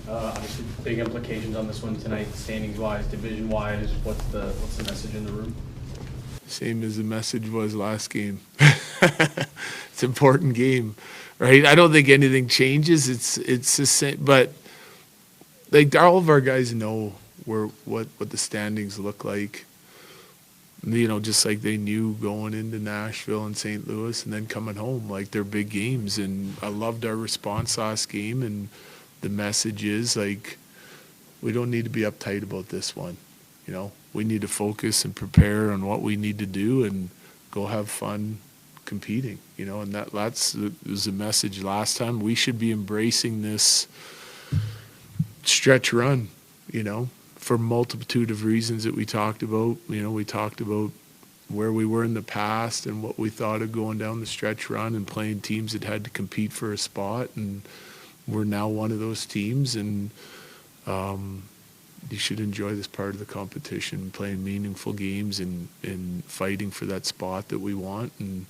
Obviously, big implications on this one tonight, standings-wise, division-wise. What's the message in the room? Same as the message was last game. It's an important game, right? I don't think anything changes. It's the same, but like all of our guys know what the standings look like. You know, just like they knew going into Nashville and St. Louis and then coming home, like they're big games. And I loved our response last game, and the message is like, we don't need to be uptight about this one. You know, we need to focus and prepare on what we need to do and go have fun competing, you know, and that was the message last time. We should be embracing this stretch run, you know, for multitude of reasons that we talked about. You know, we talked about where we were in the past and what we thought of going down the stretch run and playing teams that had to compete for a spot, and we're now one of those teams, and you should enjoy this part of the competition, playing meaningful games and fighting for that spot that we want. And,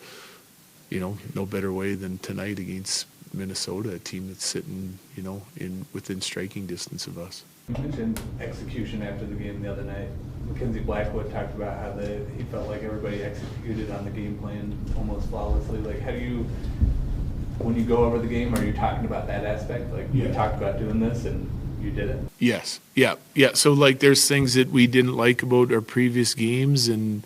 you know, no better way than tonight against Minnesota, a team that's sitting, you know, within striking distance of us. You mentioned execution after the game the other night. Mackenzie Blackwood talked about how he felt like everybody executed on the game plan almost flawlessly. Like, how do you, when you go over the game, are you talking about that aspect? Like, you talked about doing this and you did it? Yes. Yeah. So, like, there's things that we didn't like about our previous games. And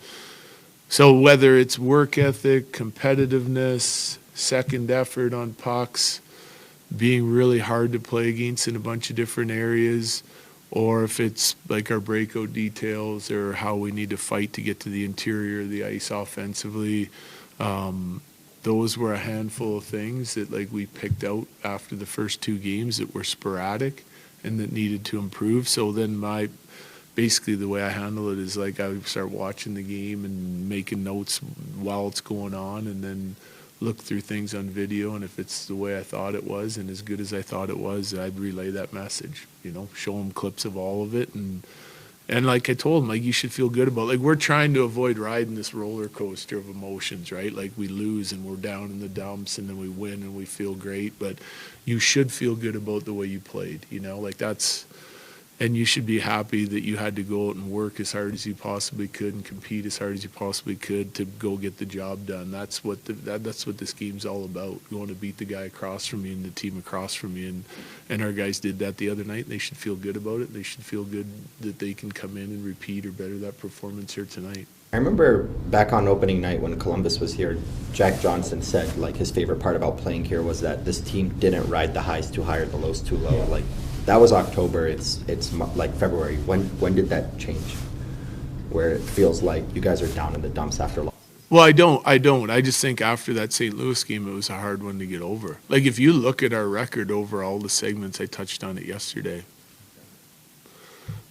so whether it's work ethic, competitiveness, second effort on pucks, being really hard to play against in a bunch of different areas, or if it's like our breakout details or how we need to fight to get to the interior of the ice offensively, those were a handful of things that like we picked out after the first two games that were sporadic and that needed to improve. So then basically the way I handle it is like I start watching the game and making notes while it's going on, and then look through things on video, and if it's the way I thought it was and as good as I thought it was, I'd relay that message, you know, show them clips of all of it. And like I told them, like, you should feel good about, like, we're trying to avoid riding this roller coaster of emotions, right? Like, we lose and we're down in the dumps, and then we win and we feel great, but you should feel good about the way you played, you know, like that's, and you should be happy that you had to go out and work as hard as you possibly could and compete as hard as you possibly could to go get the job done. That's what that's what this game's all about, going to beat the guy across from you and the team across from you. And our guys did that the other night, and they should feel good about it. They should feel good that they can come in and repeat or better that performance here tonight. I remember back on opening night when Columbus was here, Jack Johnson said like his favorite part about playing here was that this team didn't ride the highs too high or the lows too low. Like, that was October. It's like February. When did that change? Where it feels like you guys are down in the dumps after loss. Well, I don't. I just think after that St. Louis game, it was a hard one to get over. Like, if you look at our record over all the segments, I touched on it yesterday.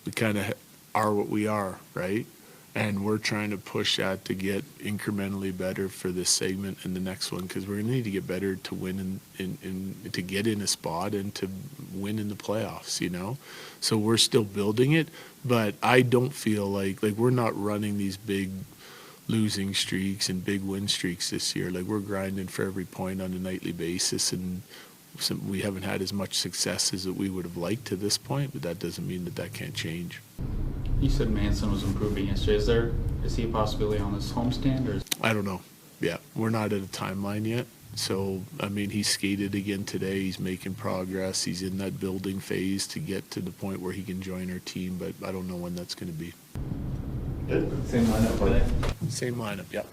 We kind of are what we are, right? And we're trying to push that to get incrementally better for this segment and the next one, because we're going to need to get better to win and to get in a spot and to win in the playoffs, you know? So we're still building it, but I don't feel like we're not running these big losing streaks and big win streaks this year. Like, we're grinding for every point on a nightly basis, and we haven't had as much success as that we would have liked to this point, but that doesn't mean that can't change. You said Manson was improving yesterday. Is he a possibility on this homestand, or? I don't know. Yeah, we're not at a timeline yet. So, I mean, he skated again today. He's making progress. He's in that building phase to get to the point where he can join our team, but I don't know when that's going to be. Same lineup today? Same lineup, yep.